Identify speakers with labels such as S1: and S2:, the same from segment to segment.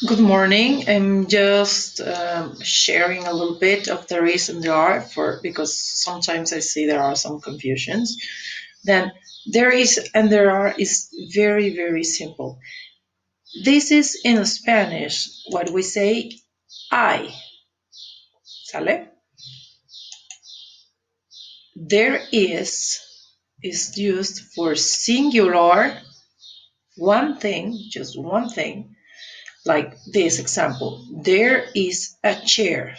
S1: Good morning. I'm just sharing a little bit of the reason there are for because sometimes I see there are some confusions. Then there is and there are is very simple. This is in Spanish what we say I. ¿Sale? There is used for singular one thing, just one thing, like this example. There is a chair.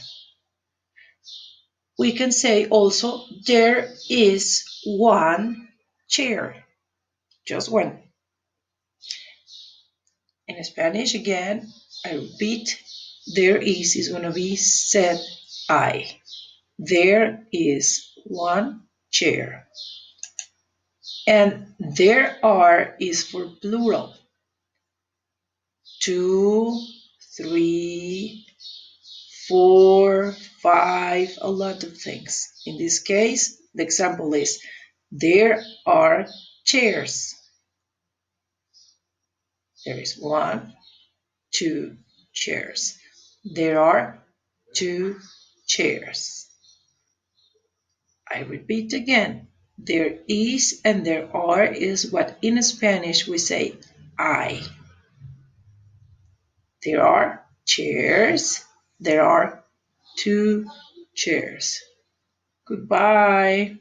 S1: We can say also there is one chair, just one. In Spanish, again, I repeat, there is going to be said I. There is one chair. And there are is for plural. Two, three, four, five, a lot of things. In this case, the example is there are chairs. There is one, two chairs. There are two chairs. I repeat again. There is and there are is what in Spanish we say I. There are chairs. There are two chairs. Goodbye.